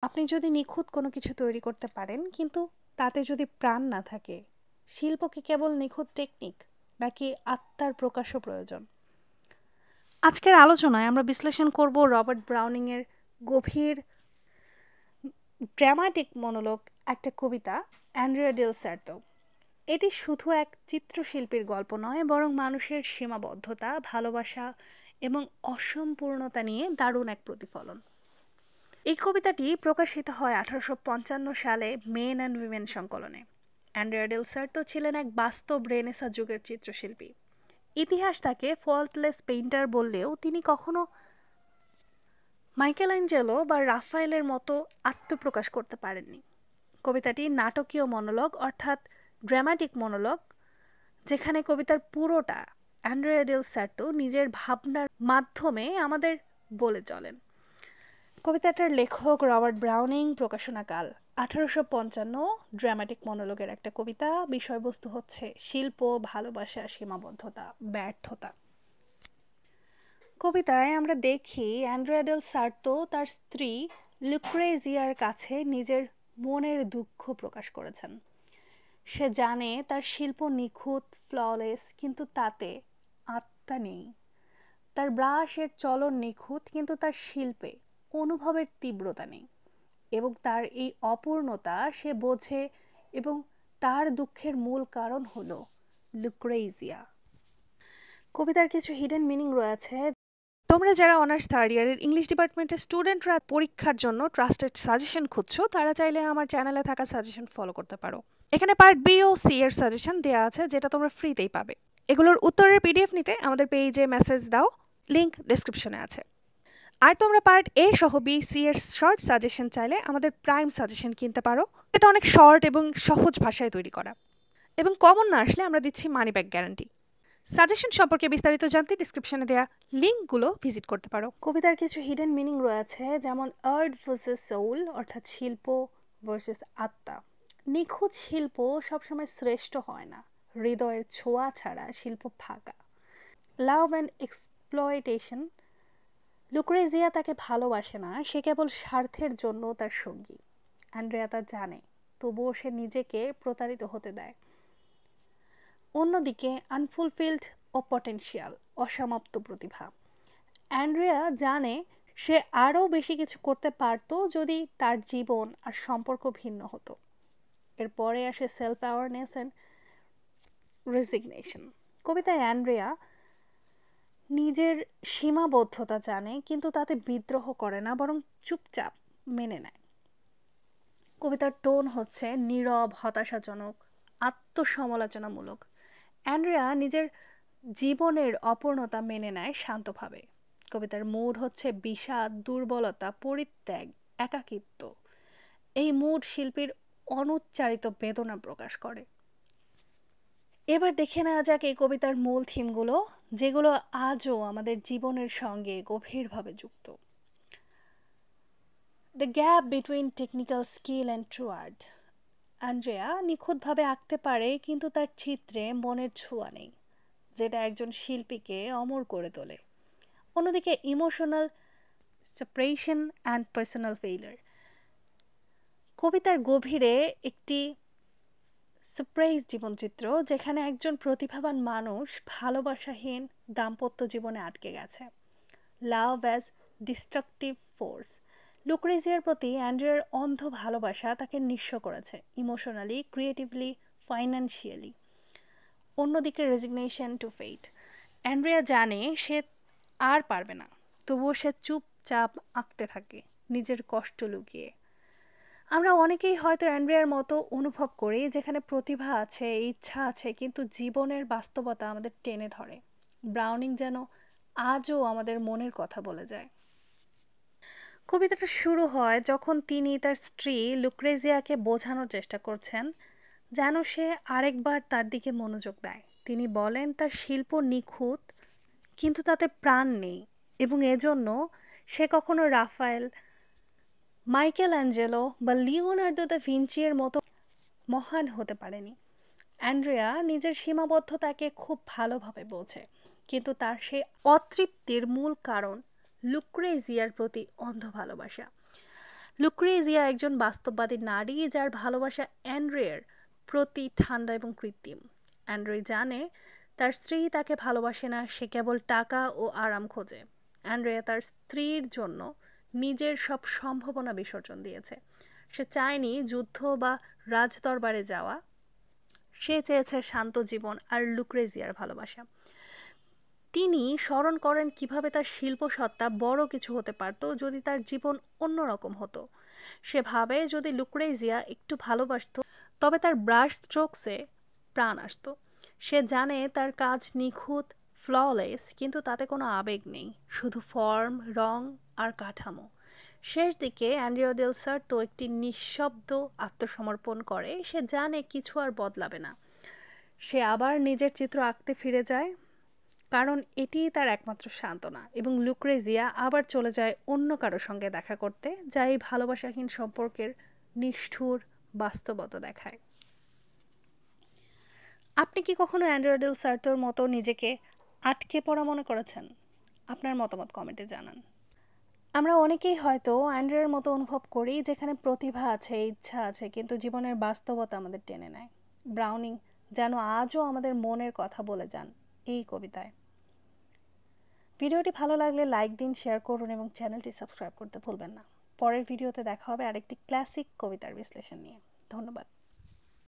আপনি যদি নিখুঁত কোনো কিছু তৈরি করতে পারেন কিন্তু তাতে যদি প্রাণ না থাকে, শিল্প কি কেবল নিখুঁত টেকনিক নাকি আত্মার প্রকাশও প্রয়োজন? আজকের আলোচনায় আমরা বিশ্লেষণ করব রবার্ট ব্রাউনিং এর গভীর ড্রামাটিক মনোলগ, একটা কবিতা অ্যান্ড্রিয়া ডেল সার্তো। এটি শুধু এক চিত্রশিল্পীর গল্প নয়, বরং মানুষের সীমাবদ্ধতা, ভালোবাসা এবং অসম্পূর্ণতা নিয়ে দারুণ এক প্রতিফলন। এই কবিতাটি প্রকাশিত হয় 1855 সালে মেন অ্যান্ড উইমেন সংকলনে। অ্যান্ড্রিয়া ডেল সার্তো ছিলেন এক বাস্তব রেনেসা যুগের চিত্রশিল্পী। ইতিহাস তাকে ফল্টলেস পেইন্টার বললেও তিনি কখনো মাইকেলঅ্যাঞ্জেলো বা রাফায়েলের মতো আত্মপ্রকাশ করতে পারেননি। কবিতাটি নাটকীয় মনোলগ, অর্থাৎ ড্রামাটিক মনোলগ, যেখানে কবিতার পুরোটা অ্যান্ড্রিয়া ডেল সার্তো নিজের ভাবনার মাধ্যমে আমাদের বলে চলেন। কবিতাটার লেখক রবার্ট ব্রাউনিং, প্রকাশনাকাল 1855, ড্রামাটিক মনোলগের একটা কবিতা। বিষয়বস্তু হচ্ছে শিল্প, ভালোবাসা, সীমাবদ্ধতা, ব্যর্থতা। কবিতায় আমরা দেখি অ্যান্ড্রিয়া ডেল সার্তো তার স্ত্রী লুক্রেজিয়ার কাছে নিজের মনের দুঃখ প্রকাশ করেছেন। সে জানে তার শিল্প নিখুঁত, ফ্ললেস, কিন্তু তাতে আত্মা নেই। তার ব্রাশের চলন নিখুঁত, কিন্তু তার শিল্পে অনুভবের তীব্রতা নেই। এবং তার এই অপূর্ণতা সে বোঝে, এবং তার দুঃখের মূল কারণ হলো লুক্রেজিয়া। কবিতার কিছু হিডেন মিনিং রয়েছে। তোমরা যারা অনার্স থার্ড ইয়ারের ইংলিশ ডিপার্টমেন্টের স্টুডেন্টরা পরীক্ষার জন্য ট্রাস্টেড সাজেশন খুঁজছো, তারা চাইলে আমার চ্যানেলে থাকা সাজেশন ফলো করতে পারো। এখানে পার্ট বি ও সি এর সাজেশন দেওয়া আছে, যেটা তোমরা ফ্রিতেই পাবে। এগুলোর উত্তরের পিডিএফ নিতে আমাদের পেজে মেসেজ দাও, লিংক ডেসক্রিপশনে আছে। আর তোমরা পার্ট এ সহ বি সি এর শর্ট সাজেশন চাইলে আমাদের প্রাইম সাজেশন কিনতে পারো। এটা অনেক শর্ট এবং সহজ ভাষায় তৈরি করা, এবং কমন না আসলে আমরা দিচ্ছি মানি ব্যাক গ্যারান্টি। সাজেশন সম্পর্কে বিস্তারিত জানতে ডিসক্রিপশনে দেওয়া লিঙ্কগুলো ভিজিট করতে পারো। কবিতার কিছু হিডেন মিনিং রয়েছে, যেমন আর্ট ভার্সেস সোল, অর্থাৎ শিল্প ভার্সেস আত্মা। নিখুঁত শিল্প সবসময় শ্রেষ্ঠ হয় না, হৃদয়ের ছোঁয়া ছাড়া শিল্প ফাঁকা। লাভ অ্যান্ড এক্সপ্লয়টেশন, লুক্রেজিয়া তাকে ভালোবাসে না, সে কেবল স্বার্থের জন্য তার সঙ্গী। অ্যান্ড্রিয়া তা জানে, তবুও সে নিজেকে প্রতারিত হতে দেয়। অন্যদিকে আনফুলফিলড ও পটেনশিয়াল, অসমাপ্ত প্রতিভা। অ্যান্ড্রিয়া জানে সে আরও বেশি কিছু করতে পারত যদি তার জীবন আর সম্পর্ক ভিন্ন হতো। এরপরে আসে সেলফ অ্যাওয়ারনেস অ্যান্ড রেজিগনেশন। কবিতায় অ্যান্ড্রিয়া নিজের সীমাবদ্ধতা জানে, কিন্তু তাতে বিদ্রোহ করে না, বরং চুপচাপ মেনে নেয়। কবিতার টোন হচ্ছে নীরব, হতাশাজনক, আত্মসমালোচনামূলক। অ্যান্ড্রিয়া নিজের জীবনের অপূর্ণতা মেনে নেয় শান্তভাবে। কবিতার মুড হচ্ছে বিষাদ, দুর্বলতা, পরিত্যাগ, একাকিত্ব। এই মুড শিল্পীর অনুচ্চারিত বেদনা প্রকাশ করে। এবার দেখে নেওয়া যাক এই কবিতার মূল থিমগুলো, যেগুলো আজও আমাদের জীবনের সঙ্গে গভীরভাবে যুক্ত। The gap between technical skill and true art. Andrea নিখুঁতভাবে আঁকতে পারে, কিন্তু তার চিত্রে মনের ছোঁয়া নেই, যেটা একজন শিল্পীকে অমর করে তোলে। অন্যদিকে emotional separation and personal failure. কবিতার গভীরে একটি সারপ্রাইজ জীবনচিত্র, যেখানে একজন প্রতিভাবান মানুষ ভালোবাসাহীন দাম্পত্য জীবনে আটকে গেছে। লাভ অ্যাজ ডিস্ট্রাকটিভ ফোর্স। লুক্রেজিয়ার প্রতি অ্যান্ড্রিয়ার অন্ধ ভালোবাসা তাকে নিঃস্ব করেছে, ইমোশনালি, ক্রিয়েটিভলি, ফাইন্যান্সিয়ালি। অন্যদিকে রেজিগনেশন টু ফেট। অ্যান্ড্রিয়া জানে সে আর পারবে না, তবুও সে চুপচাপ আঁকতে থাকে, নিজের কষ্ট লুকিয়ে। আমরা অনেকেই হয়তো অ্যান্ড্রিয়ার মতো অনুভব করি, যেখানে প্রতিভা আছে, ইচ্ছা আছে, কিন্তু জীবনের বাস্তবতা আমাদের টেনে ধরে। ব্রাউনিং যেন আজও আমাদের মনের কথা বলে যায়। কবিতাটা শুরু হয় যখন তিনি তার স্ত্রী লুক্রেজিয়াকে বোঝানোর চেষ্টা করছেন যেন সে আরেকবার তার দিকে মনোযোগ দেয়। তিনি বলেন তার শিল্প নিখুঁত, কিন্তু তাতে প্রাণ নেই, এবং এজন্য সে কখনো রাফায়েল, মাইকেলঅ্যাঞ্জেলো বা লিওনার্দো দা ভিঞ্চি এর মতো মহান হতে পারেনি। অ্যান্ড্রিয়া নিজের সীমাবদ্ধতাকে খুব ভালোভাবে বোঝে, কিন্তু তার সেই অতৃপ্তির মূল কারণ লুক্রেজিয়ার প্রতি অন্ধ ভালোবাসা। লুক্রেজিয়া একজন বাস্তববাদী নারী যার ভালোবাসা অ্যান্ড্রের প্রতি ঠান্ডা এবং কৃত্রিম। অ্যান্ড্রে জানে তার স্ত্রী তাকে ভালোবাসে না, সে কেবল টাকা ও আরাম খোঁজে। অ্যান্ড্রেয়া তার স্ত্রীর জন্য নিজের সব সম্ভাবনা বিসর্জন দিয়েছে। সে চায়নি যুদ্ধ বা রাজদরবারে যাওয়া, সে চেয়েছে শান্ত জীবন আর লুক্রেজিয়ার ভালোবাসা। তিনি স্মরণ করেন কিভাবে তার শিল্প সত্তা বড় কিছু হতে পারত যদি তার জীবন অন্যরকম হতো। সে ভাবে যদি লুক্রেজিয়া একটু ভালোবাসত তবে তার ব্রাশ স্ট্রোকসে প্রাণ আসত। সে জানে তার কাজ নিখুঁত, ফ্ললেস, কিন্তু তাতে কোনো আবেগ নেই, শুধু ফর্ম, রং আর কাঠামো। শেষ দিকে অ্যান্ড্রিয়া দেল সার্তো একটি নিঃশব্দ আত্মসমর্পণ করে। সে জানে কিছু আর বদলাবে না। সে আবার নিজের চিত্র আঁকতে ফিরে যায়, কারণ এটিই তার একমাত্র সান্ত্বনা, এবং লুক্রেজিয়া আবার চলে যায় অন্য কারো সঙ্গে দেখা করতে, যা এই ভালোবাসাহীন সম্পর্কের নিষ্ঠুর বাস্তবতা দেখায়। আপনি কি কখনো অ্যান্ড্রিয়া ডেল সার্তোর মতো নিজেকে আটকে পড়া মনে করেছেন? আপনার মতামত কমেন্টে জানান। আমরা অনেকেই হয়তো অ্যান্ড্রিয়ার মতো অনুভব করি, যেখানে প্রতিভা আছে, ইচ্ছা আছে, কিন্তু জীবনের বাস্তবতা আমাদের টেনে নেয়। ব্রাউনিং যেন আজও আমাদের মনের কথা বলে যান এই কবিতায়। ভিডিওটি ভালো লাগলে লাইক দিন, শেয়ার করুন এবং চ্যানেলটি সাবস্ক্রাইব করতে ভুলবেন না। পরের ভিডিওতে দেখা হবে আরেকটি ক্লাসিক কবিতার বিশ্লেষণ নিয়ে। ধন্যবাদ।